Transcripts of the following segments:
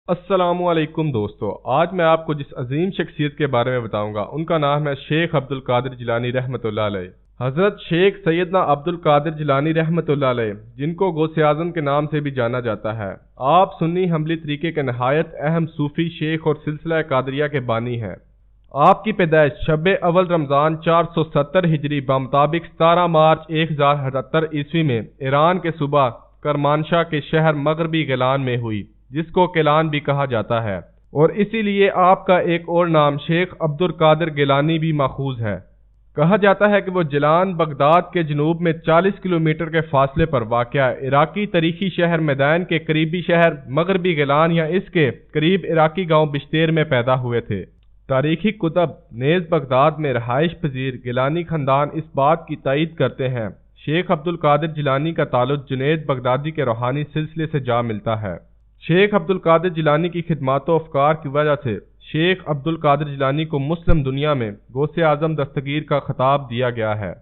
السلام علیکم دوستو، آج میں آپ کو جس عظیم شخصیت کے بارے میں بتاؤں گا ان کا نام ہے شیخ عبد القادر جیلانی رحمۃ اللہ علیہ۔ حضرت شیخ سیدنا عبد القادر جیلانی رحمۃ اللہ علیہ، جن کو غوث اعظم کے نام سے بھی جانا جاتا ہے، آپ سنی حنبلی طریقے کے نہایت اہم صوفی شیخ اور سلسلہ قادریہ کے بانی ہیں۔ آپ کی پیدائش شب اول رمضان 470 ہجری بمطابق 17 مارچ 1078 عیسوی میں ایران کے صوبہ کرمانشاہ کے شہر مغربی گیلان میں ہوئی، جس کو کیلان بھی کہا جاتا ہے، اور اسی لیے آپ کا ایک اور نام شیخ عبد القادر گیلانی بھی ماخوذ ہے۔ کہا جاتا ہے کہ وہ جیلان بغداد کے جنوب میں 40 کلومیٹر کے فاصلے پر واقع عراقی تاریخی شہر میدان کے قریبی شہر مغربی گیلان یا اس کے قریب عراقی گاؤں بشتیر میں پیدا ہوئے تھے۔ تاریخی کتب نیز بغداد میں رہائش پذیر گیلانی خاندان اس بات کی تائید کرتے ہیں۔ شیخ عبد القادر جیلانی کا تعلق جنید بغدادی کے روحانی سلسلے سے جا ملتا ہے۔ شیخ عبد القادر جیلانی کی خدمات و افکار کی وجہ سے شیخ عبد القادر جیلانی کو مسلم دنیا میں غوث اعظم دستگیر کا خطاب دیا گیا ہے۔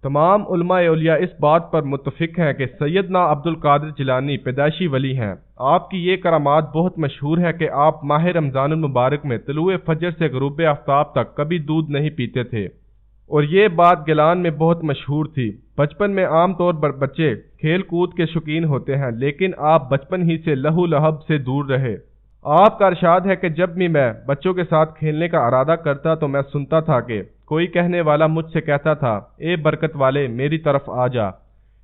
تمام علماء اولیاء اس بات پر متفق ہیں کہ سیدنا عبد القادر جیلانی پیدائشی ولی ہیں۔ آپ کی یہ کرامات بہت مشہور ہے کہ آپ ماہ رمضان المبارک میں طلوع فجر سے غروب آفتاب تک کبھی دودھ نہیں پیتے تھے، اور یہ بات گیلان میں بہت مشہور تھی۔ بچپن میں عام طور پر بچے کھیل کود کے شوقین ہوتے ہیں، لیکن آپ بچپن ہی سے لہو لہب سے دور رہے۔ آپ کا ارشاد ہے کہ جب بھی میں بچوں کے ساتھ کھیلنے کا ارادہ کرتا تو میں سنتا تھا کہ کوئی کہنے والا مجھ سے کہتا تھا، اے برکت والے میری طرف آ جا۔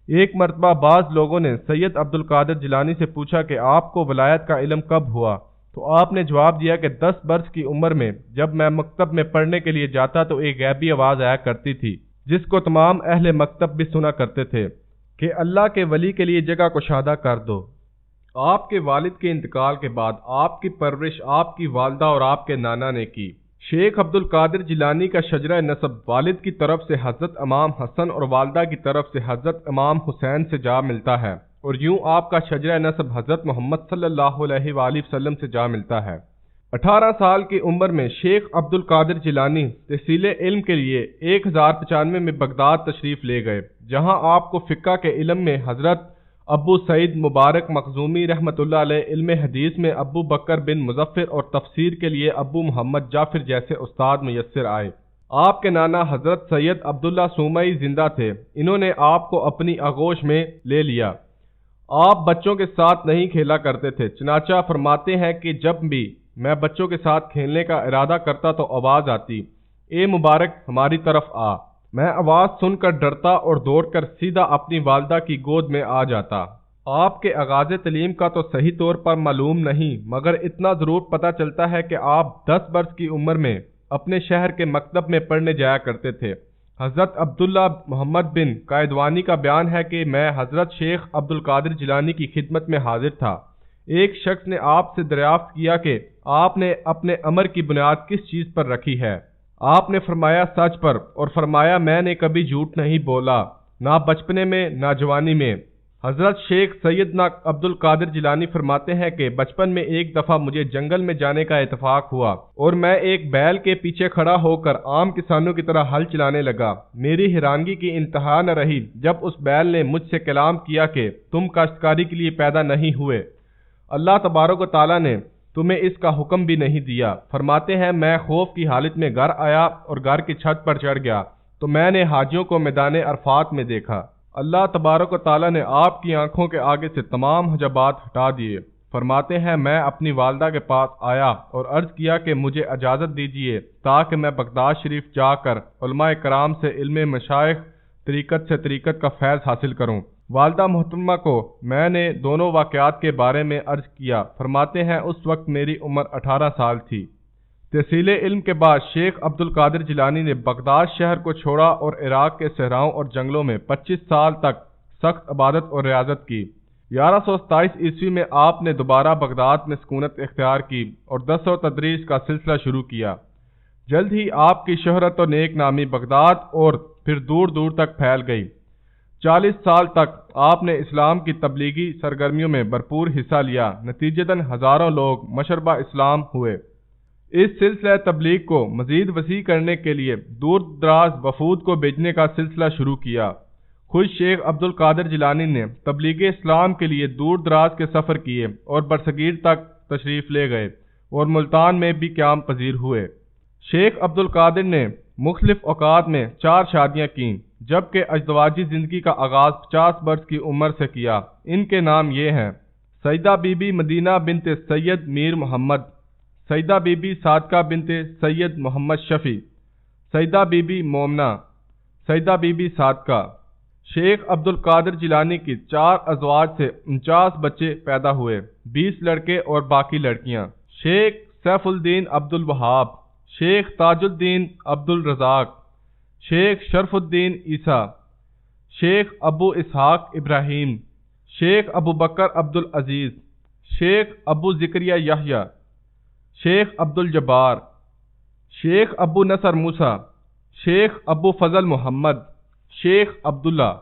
ایک مرتبہ بعض لوگوں نے سید عبد القادر جیلانی سے پوچھا کہ آپ کو ولایت کا علم کب ہوا؟ تو آپ نے جواب دیا کہ 10 برس کی عمر میں جب میں مکتب میں پڑھنے کے لیے جاتا تو ایک غیبی آواز آیا کرتی تھی، جس کو تمام اہل مکتب بھی سنا کرتے تھے کہ اللہ کے ولی کے لیے جگہ کشادہ کر دو۔ آپ کے والد کے انتقال کے بعد آپ کی پرورش آپ کی والدہ اور آپ کے نانا نے کی۔ شیخ عبد القادر جیلانی کا شجرہ نسب والد کی طرف سے حضرت امام حسن اور والدہ کی طرف سے حضرت امام حسین سے جا ملتا ہے، اور یوں آپ کا شجرہ نسب حضرت محمد صلی اللہ علیہ وآلہ وسلم سے جا ملتا ہے۔ 18 سال کی عمر میں شیخ عبد القادر جیلانی تحصیل علم کے لیے 1095 میں بغداد تشریف لے گئے، جہاں آپ کو فقہ کے علم میں حضرت ابو سعید مبارک مخزومی رحمۃ اللہ علیہ، علم حدیث میں ابو بکر بن مظفر اور تفسیر کے لیے ابو محمد جعفر جیسے استاد میسر آئے۔ آپ کے نانا حضرت سید عبداللہ سومئی زندہ تھے، انہوں نے آپ کو اپنی آغوش میں لے لیا۔ آپ بچوں کے ساتھ نہیں کھیلا کرتے تھے، چنانچہ فرماتے ہیں کہ جب بھی میں بچوں کے ساتھ کھیلنے کا ارادہ کرتا تو آواز آتی، اے مبارک ہماری طرف آ۔ میں آواز سن کر ڈرتا اور دوڑ کر سیدھا اپنی والدہ کی گود میں آ جاتا۔ آپ کے آغاز تعلیم کا تو صحیح طور پر معلوم نہیں، مگر اتنا ضرور پتہ چلتا ہے کہ آپ 10 برس کی عمر میں اپنے شہر کے مکتب میں پڑھنے جایا کرتے تھے۔ حضرت عبداللہ محمد بن قائدوانی کا بیان ہے کہ میں حضرت شیخ عبد القادر جیلانی کی خدمت میں حاضر تھا۔ ایک شخص نے آپ سے دریافت کیا کہ آپ نے اپنے امر کی بنیاد کس چیز پر رکھی ہے؟ آپ نے فرمایا سچ پر، اور فرمایا میں نے کبھی جھوٹ نہیں بولا، نہ بچپنے میں نہ جوانی میں۔ حضرت شیخ سیدنا عبد القادر جیلانی فرماتے ہیں کہ بچپن میں ایک دفعہ مجھے جنگل میں جانے کا اتفاق ہوا، اور میں ایک بیل کے پیچھے کھڑا ہو کر عام کسانوں کی طرح ہل چلانے لگا۔ میری حیرانگی کی انتہا نہ رہی جب اس بیل نے مجھ سے کلام کیا کہ تم کاشتکاری کے لیے پیدا نہیں ہوئے، اللہ تبارک و تعالیٰ نے تمہیں اس کا حکم بھی نہیں دیا۔ فرماتے ہیں میں خوف کی حالت میں گھر آیا اور گھر کی چھت پر چڑھ گیا تو میں نے حاجیوں کو میدان عرفات میں دیکھا۔ اللہ تبارک و تعالیٰ نے آپ کی آنکھوں کے آگے سے تمام حجابات ہٹا دیے۔ فرماتے ہیں میں اپنی والدہ کے پاس آیا اور عرض کیا کہ مجھے اجازت دیجیے تاکہ میں بغداد شریف جا کر علماء کرام سے علم مشائخ طریقت سے طریقت کا فیض حاصل کروں۔ والدہ محترمہ کو میں نے دونوں واقعات کے بارے میں عرض کیا۔ فرماتے ہیں اس وقت میری عمر 18 سال تھی۔ تحصیل علم کے بعد شیخ عبد القادر جیلانی نے بغداد شہر کو چھوڑا اور عراق کے صحراؤں اور جنگلوں میں 25 سال تک سخت عبادت اور ریاضت کی۔ 1127 عیسوی میں آپ نے دوبارہ بغداد میں سکونت اختیار کی اور درس و تدریس کا سلسلہ شروع کیا۔ جلد ہی آپ کی شہرت و نیک نامی بغداد اور پھر دور دور تک پھیل گئی۔ 40 سال تک آپ نے اسلام کی تبلیغی سرگرمیوں میں بھرپور حصہ لیا، نتیجتاً ہزاروں لوگ مشربہ اسلام ہوئے۔ اس سلسلہ تبلیغ کو مزید وسیع کرنے کے لیے دور دراز وفود کو بھیجنے کا سلسلہ شروع کیا۔ خود شیخ عبد القادر جیلانی نے تبلیغ اسلام کے لیے دور دراز کے سفر کیے اور برصغیر تک تشریف لے گئے اور ملتان میں بھی قیام پذیر ہوئے۔ شیخ عبد القادر نے مختلف اوقات میں 4 شادیاں کیں، جبکہ ازدواجی زندگی کا آغاز 50 برس کی عمر سے کیا۔ ان کے نام یہ ہیں: سیدہ بی بی مدینہ بنت سید میر محمد، سیدہ بی بی صادقہ بنت سید محمد شفیع، سیدہ بی بی مومنہ، سیدہ بی بی صادقہ۔ شیخ عبد القادر جیلانی کی 4 ازواج سے 49 بچے پیدا ہوئے، 20 لڑکے اور باقی لڑکیاں۔ شیخ سیف الدین عبد الوہاب، شیخ تاج الدین عبد الرزاق، شیخ شرف الدین عیسیٰ، شیخ ابو اسحاق ابراہیم، شیخ ابو بکر عبد العزیز، شیخ ابو زکریا یحییٰ، شیخ عبد الجبار، شیخ ابو نصر موسیٰ، شیخ ابو فضل محمد، شیخ عبداللہ۔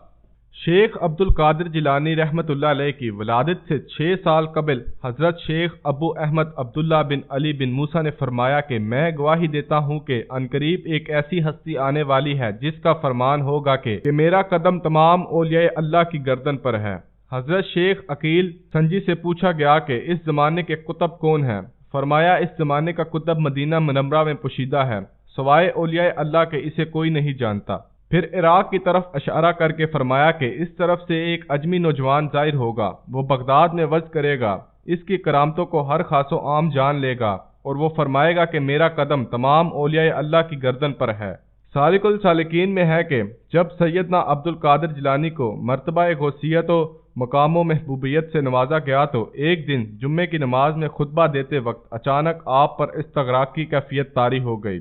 شیخ عبد القادر جیلانی رحمۃ اللہ علیہ کی ولادت سے 6 سال قبل حضرت شیخ ابو احمد عبداللہ بن علی بن موسیٰ نے فرمایا کہ میں گواہی دیتا ہوں کہ عنقریب ایک ایسی ہستی آنے والی ہے جس کا فرمان ہوگا کہ میرا قدم تمام اولیاء اللہ کی گردن پر ہے۔ حضرت شیخ عقیل سنجی سے پوچھا گیا کہ اس زمانے کے قطب کون ہیں؟ فرمایا اس زمانے کا قطب مدینہ منورہ میں پوشیدہ ہے، سوائے اولیاء اللہ کے اسے کوئی نہیں جانتا۔ پھر عراق کی طرف اشارہ کر کے فرمایا کہ اس طرف سے ایک اجمی نوجوان ظاہر ہوگا، وہ بغداد میں وعظ کرے گا، اس کی کرامتوں کو ہر خاص و عام جان لے گا، اور وہ فرمائے گا کہ میرا قدم تمام اولیاء اللہ کی گردن پر ہے۔ سالک السالکین میں ہے کہ جب سیدنا عبد القادر جیلانی کو مرتبہ غوثیت و مقام و محبوبیت سے نوازا گیا تو ایک دن جمعے کی نماز میں خطبہ دیتے وقت اچانک آپ پر استغراق کی کیفیت طاری ہو گئی،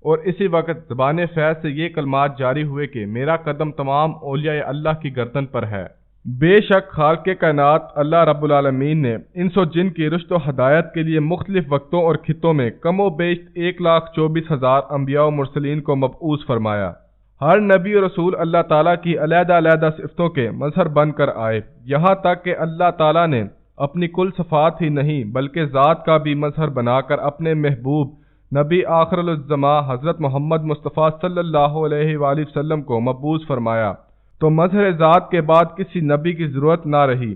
اور اسی وقت زبان فیض سے یہ کلمات جاری ہوئے کہ میرا قدم تمام اولیاء اللہ کی گردن پر ہے۔ بے شک خالق کائنات اللہ رب العالمین نے انس و جن کی رشد و ہدایت کے لیے مختلف وقتوں اور خطوں میں کم و بیش 1,24,000 انبیاء و مرسلین کو مبعوث فرمایا۔ ہر نبی و رسول اللہ تعالیٰ کی علیحدہ علیحدہ صفتوں کے مظہر بن کر آئے، یہاں تک کہ اللہ تعالیٰ نے اپنی کل صفات ہی نہیں بلکہ ذات کا بھی مظہر بنا کر اپنے محبوب نبی آخر الزماں حضرت محمد مصطفیٰ صلی اللہ علیہ وآلہ وسلم کو مبعوث فرمایا، تو مظہر ذات کے بعد کسی نبی کی ضرورت نہ رہی،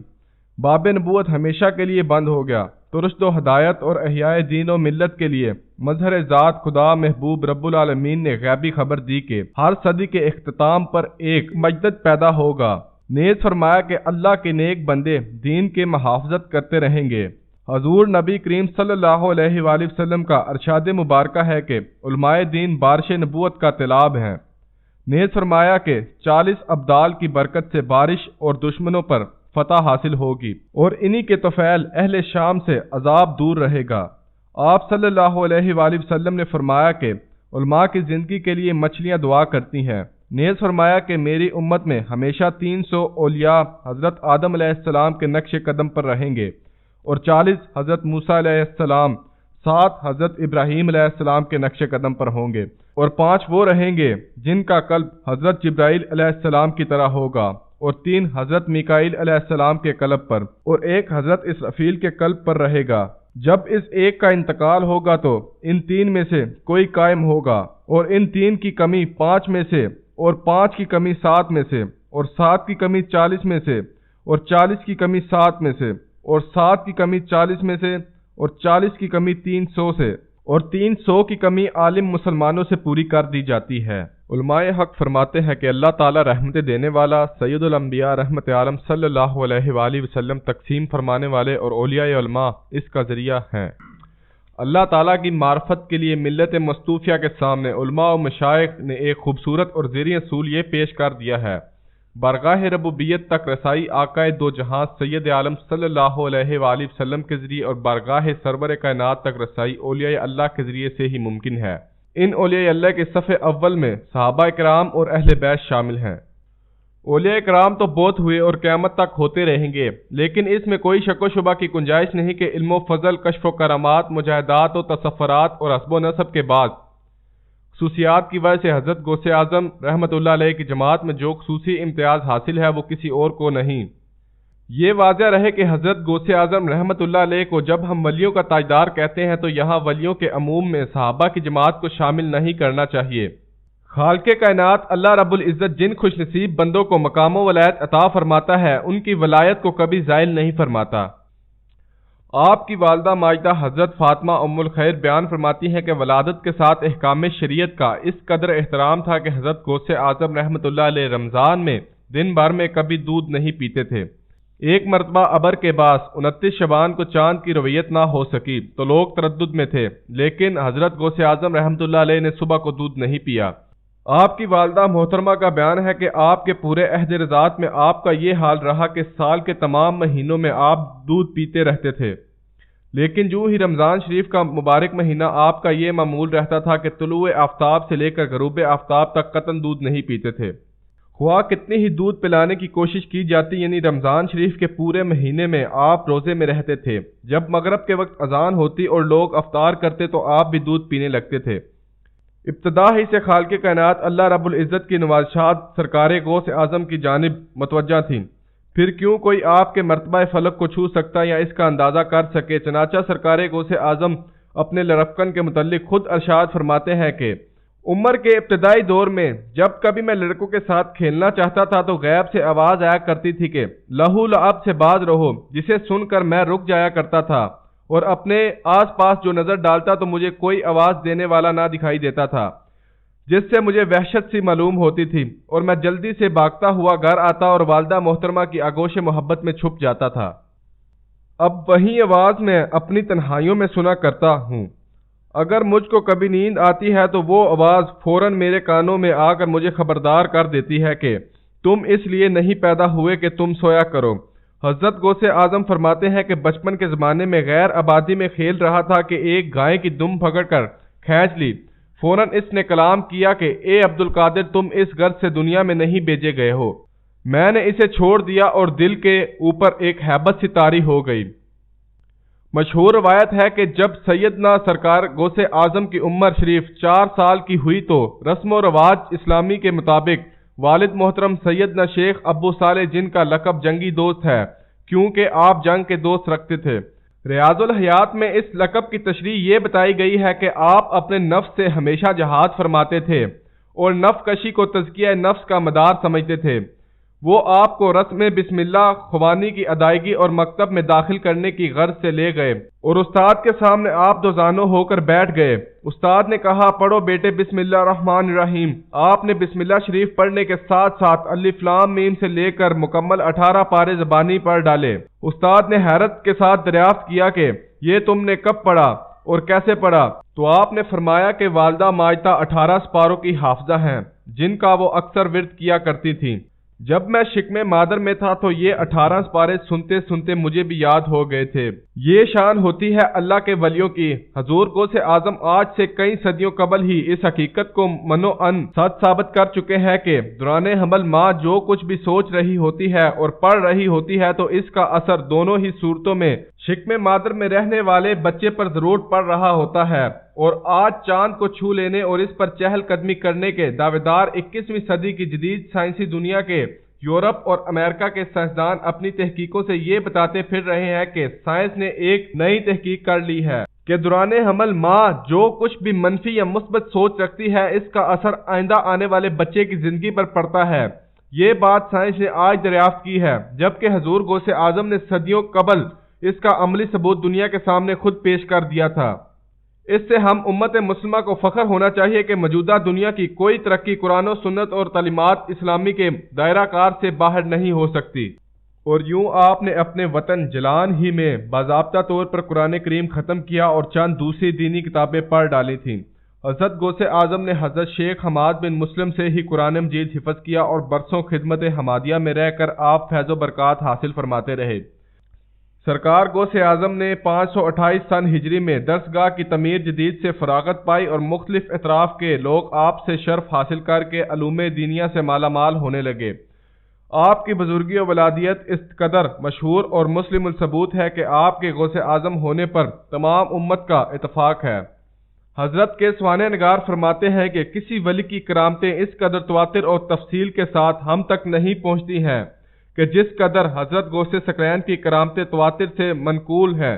باب نبوت ہمیشہ کے لیے بند ہو گیا، تو رشد و ہدایت اور احیاء دین و ملت کے لیے مظہر ذات خدا محبوب رب العالمین نے غیبی خبر دی کہ ہر صدی کے اختتام پر ایک مجدد پیدا ہوگا۔ نیز فرمایا کہ اللہ کے نیک بندے دین کے محافظت کرتے رہیں گے۔ حضور نبی کریم صلی اللہ علیہ وآلہ وسلم کا ارشاد مبارکہ ہے کہ علماء دین بارش نبوت کا طلاب ہیں۔ نیز فرمایا کہ 40 ابدال کی برکت سے بارش اور دشمنوں پر فتح حاصل ہوگی، اور انہی کے طفیل اہل شام سے عذاب دور رہے گا۔ آپ صلی اللہ علیہ وآلہ وسلم نے فرمایا کہ علماء کی زندگی کے لیے مچھلیاں دعا کرتی ہیں۔ نیز فرمایا کہ میری امت میں ہمیشہ 300 اولیاء حضرت آدم علیہ السلام کے نقش قدم پر رہیں گے، اور 40 حضرت موسیٰ علیہ السلام، 7 حضرت ابراہیم علیہ السلام کے نقش قدم پر ہوں گے، اور 5 وہ رہیں گے جن کا قلب حضرت جبرائیل علیہ السلام کی طرح ہوگا، اور 3 حضرت میکائیل علیہ السلام کے قلب پر، اور 1 حضرت اسرافیل کے قلب پر رہے گا۔ جب اس ایک کا انتقال ہوگا تو ان 3 میں سے کوئی قائم ہوگا، اور ان 3 کی کمی 5 میں سے، اور 5 کی کمی 7 میں سے، اور 7 کی کمی 40 میں سے، اور 40 کی کمی 7 میں سے، اور 7 کی کمی 40 میں سے، اور 40 کی کمی 300 سے، اور 300 کی کمی عالم مسلمانوں سے پوری کر دی جاتی ہے۔ علماء حق فرماتے ہیں کہ اللہ تعالیٰ رحمت دینے والا سید الانبیاء رحمت عالم صلی اللہ علیہ وآلہ وسلم تقسیم فرمانے والے اور اولیاء علماء اس کا ذریعہ ہیں۔ اللہ تعالیٰ کی معرفت کے لیے ملت مصطوفیہ کے سامنے علماء و مشائخ نے ایک خوبصورت اور زیریں اصول یہ پیش کر دیا ہے: بارگاہ ربوبیت تک رسائی آقائے دو جہاں سید عالم صلی اللہ علیہ وآلہ وسلم کے ذریعے، اور بارگاہ سرور کائنات تک رسائی اولیاء اللہ کے ذریعے سے ہی ممکن ہے۔ ان اولیاء اللہ کے صف اول میں صحابہ کرام اور اہل بیت شامل ہیں۔ اولیاء کرام تو بہت ہوئے اور قیامت تک ہوتے رہیں گے، لیکن اس میں کوئی شک و شبہ کی گنجائش نہیں کہ علم و فضل، کشف و کرامات، مجاہدات و تصفرات اور حسب و نسب کے بعد خصوصیات کی وجہ سے حضرت غوث اعظم رحمت اللہ علیہ کی جماعت میں جو خصوصی امتیاز حاصل ہے وہ کسی اور کو نہیں۔ یہ واضح رہے کہ حضرت غوث اعظم رحمت اللہ علیہ کو جب ہم ولیوں کا تاجدار کہتے ہیں تو یہاں ولیوں کے عموم میں صحابہ کی جماعت کو شامل نہیں کرنا چاہیے۔ خالق کائنات اللہ رب العزت جن خوش نصیب بندوں کو مقام و ولایت عطا فرماتا ہے ان کی ولایت کو کبھی زائل نہیں فرماتا۔ آپ کی والدہ ماجدہ حضرت فاطمہ ام الخیر بیان فرماتی ہیں کہ ولادت کے ساتھ احکام شریعت کا اس قدر احترام تھا کہ حضرت غوث اعظم رحمۃ اللہ علیہ رمضان میں دن بھر میں کبھی دودھ نہیں پیتے تھے۔ ایک مرتبہ ابر کے باعث 29 شعبان کو چاند کی رویت نہ ہو سکی تو لوگ تردد میں تھے، لیکن حضرت غوث اعظم رحمۃ اللہ علیہ نے صبح کو دودھ نہیں پیا۔ آپ کی والدہ محترمہ کا بیان ہے کہ آپ کے پورے عہد رضاعت میں آپ کا یہ حال رہا کہ سال کے تمام مہینوں میں آپ دودھ پیتے رہتے تھے، لیکن جو ہی رمضان شریف کا مبارک مہینہ آپ کا یہ معمول رہتا تھا کہ طلوع آفتاب سے لے کر غروب آفتاب تک قطعاً دودھ نہیں پیتے تھے۔ خواہ کتنی ہی دودھ پلانے کی کوشش کی جاتی، یعنی رمضان شریف کے پورے مہینے میں آپ روزے میں رہتے تھے۔ جب مغرب کے وقت اذان ہوتی اور لوگ افطار کرتے تو آپ بھی دودھ پینے لگتے تھے۔ ابتدا ہی سے خالق کائنات اللہ رب العزت کی نوازشات سرکار غوث اعظم کی جانب متوجہ تھیں، پھر کیوں کوئی آپ کے مرتبہ فلک کو چھو سکتا یا اس کا اندازہ کر سکے۔ چنانچہ سرکار غوث اعظم اپنے لڑکپن کے متعلق خود ارشاد فرماتے ہیں کہ عمر کے ابتدائی دور میں جب کبھی میں لڑکوں کے ساتھ کھیلنا چاہتا تھا تو غیب سے آواز آیا کرتی تھی کہ لہو لعب سے باز رہو، جسے سن کر میں رک جایا کرتا تھا اور اپنے آس پاس جو نظر ڈالتا تو مجھے کوئی آواز دینے والا نہ دکھائی دیتا تھا، جس سے مجھے وحشت سی معلوم ہوتی تھی اور میں جلدی سے بھاگتا ہوا گھر آتا اور والدہ محترمہ کی آغوش محبت میں چھپ جاتا تھا۔ اب وہی آواز میں اپنی تنہائیوں میں سنا کرتا ہوں۔ اگر مجھ کو کبھی نیند آتی ہے تو وہ آواز فوراً میرے کانوں میں آ کر مجھے خبردار کر دیتی ہے کہ تم اس لیے نہیں پیدا ہوئے کہ تم سویا کرو۔ حضرت غوث اعظم فرماتے ہیں کہ بچپن کے زمانے میں غیر آبادی میں کھیل رہا تھا کہ ایک گائے کی دم پکڑ کر کھینچ لی۔ فوراً اس نے کلام کیا کہ اے عبد القادر، تم اس غرض سے دنیا میں نہیں بھیجے گئے ہو۔ میں نے اسے چھوڑ دیا اور دل کے اوپر ایک ہیبت سی طاری ہو گئی۔ مشہور روایت ہے کہ جب سیدنا سرکار غوث اعظم کی عمر شریف 4 سال کی ہوئی تو رسم و رواج اسلامی کے مطابق والد محترم سیدنا شیخ ابو صالح، جن کا لقب جنگی دوست ہے کیونکہ آپ جنگ کے دوست رکھتے تھے، ریاض الحیات میں اس لقب کی تشریح یہ بتائی گئی ہے کہ آپ اپنے نفس سے ہمیشہ جہاد فرماتے تھے اور نفس کشی کو تزکیہ نفس کا مدار سمجھتے تھے۔ وہ آپ کو رسم بسم اللہ خوانی کی ادائیگی اور مکتب میں داخل کرنے کی غرض سے لے گئے اور استاد کے سامنے آپ دو زانو ہو کر بیٹھ گئے۔ استاد نے کہا، پڑھو بیٹے بسم اللہ الرحمن الرحیم۔ آپ نے بسم اللہ شریف پڑھنے کے ساتھ ساتھ الف لام میم سے لے کر مکمل 18 پارے زبانی پڑھ ڈالے۔ استاد نے حیرت کے ساتھ دریافت کیا کہ یہ تم نے کب پڑھا اور کیسے پڑھا؟ تو آپ نے فرمایا کہ والدہ ماجدہ 18 سپاروں کی حافظہ ہیں جن کا وہ اکثر ورد کیا کرتی تھیں۔ جب میں شکم مادر میں تھا تو یہ 18 سپارے سنتے سنتے مجھے بھی یاد ہو گئے تھے۔ یہ شان ہوتی ہے اللہ کے ولیوں کی۔ حضور غوث اعظم آج سے کئی صدیوں قبل ہی اس حقیقت کو منو ان سچ ثابت کر چکے ہیں کہ دوران حمل ماں جو کچھ بھی سوچ رہی ہوتی ہے اور پڑھ رہی ہوتی ہے تو اس کا اثر دونوں ہی صورتوں میں شکم مادر میں رہنے والے بچے پر ضرور پڑ رہا ہوتا ہے۔ اور آج چاند کو چھو لینے اور اس پر چہل قدمی کرنے کے دعوے دار 21ویں صدی کی جدید سائنسی دنیا کے یورپ اور امریکہ کے سائنسدان اپنی تحقیقوں سے یہ بتاتے پھر رہے ہیں کہ سائنس نے ایک نئی تحقیق کر لی ہے کہ دوران حمل ماں جو کچھ بھی منفی یا مثبت سوچ رکھتی ہے اس کا اثر آئندہ آنے والے بچے کی زندگی پر پڑتا ہے۔ یہ بات سائنس نے آج دریافت کی ہے، جبکہ حضور غوث اعظم نے صدیوں قبل اس کا عملی ثبوت دنیا کے سامنے خود پیش کر دیا تھا۔ اس سے ہم امت مسلمہ کو فخر ہونا چاہیے کہ موجودہ دنیا کی کوئی ترقی قرآن و سنت اور تعلیمات اسلامی کے دائرہ کار سے باہر نہیں ہو سکتی۔ اور یوں آپ نے اپنے وطن جلان ہی میں باضابطہ طور پر قرآن کریم ختم کیا اور چند دوسری دینی کتابیں پڑھ ڈالی تھیں۔ حضرت غوث اعظم نے حضرت شیخ حماد بن مسلم سے ہی قرآن مجید حفظ کیا اور برسوں خدمت حمادیہ میں رہ کر آپ فیض و برکات حاصل فرماتے رہے۔ سرکار غوث اعظم نے 528 سن ہجری میں درسگاہ کی تعمیر جدید سے فراغت پائی اور مختلف اطراف کے لوگ آپ سے شرف حاصل کر کے علوم دینیہ سے مالا مال ہونے لگے۔ آپ کی بزرگی و ولادیت اس قدر مشہور اور مسلم الثبوت ہے کہ آپ کے غوث اعظم ہونے پر تمام امت کا اتفاق ہے۔ حضرت کے سوانح نگار فرماتے ہیں کہ کسی ولی کی کرامتیں اس قدر تواتر اور تفصیل کے ساتھ ہم تک نہیں پہنچتی ہیں کہ جس قدر حضرت غوث ثقلین کی کرامتیں تواتر سے منقول ہے۔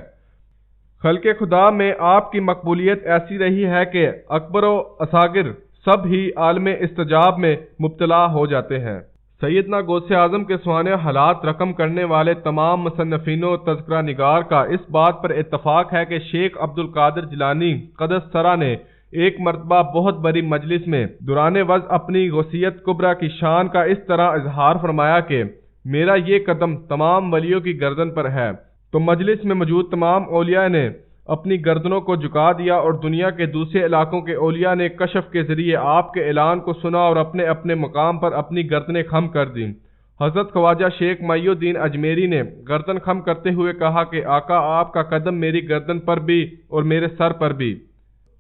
خلق خدا میں آپ کی مقبولیت ایسی رہی ہے کہ اکبر و اصاغر سب ہی عالم استجاب میں مبتلا ہو جاتے ہیں۔ سیدنا غوث اعظم کے سوانح حالات رقم کرنے والے تمام مصنفین و تذکرہ نگار کا اس بات پر اتفاق ہے کہ شیخ عبد القادر جیلانی قدس سرہ نے ایک مرتبہ بہت بڑی مجلس میں دوران وضع اپنی غوثیت کبریٰ کی شان کا اس طرح اظہار فرمایا کہ میرا یہ قدم تمام ولیوں کی گردن پر ہے، تو مجلس میں موجود تمام اولیاء نے اپنی گردنوں کو جھکا دیا اور دنیا کے دوسرے علاقوں کے اولیاء نے کشف کے ذریعے آپ کے اعلان کو سنا اور اپنے اپنے مقام پر اپنی گردنیں خم کر دیں۔ حضرت خواجہ شیخ معی الدین اجمیری نے گردن خم کرتے ہوئے کہا کہ آقا آپ کا قدم میری گردن پر بھی اور میرے سر پر بھی۔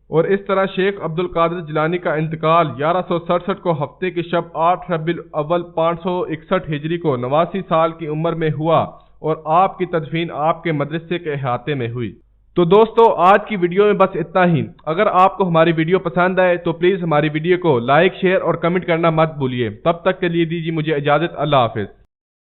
اور اس طرح شیخ عبد القادر جیلانی کا انتقال 1167 کو ہفتے کی شب 8 ربیع الاول 561 ہجری کو 89 سال کی عمر میں ہوا اور آپ کی تدفین آپ کے مدرسے کے احاطے میں ہوئی۔ تو دوستو آج کی ویڈیو میں بس اتنا ہی۔ اگر آپ کو ہماری ویڈیو پسند آئے تو پلیز ہماری ویڈیو کو لائک، شیئر اور کمنٹ کرنا مت بھولیے۔ تب تک کے لیے دیجیے مجھے اجازت۔ اللہ حافظ۔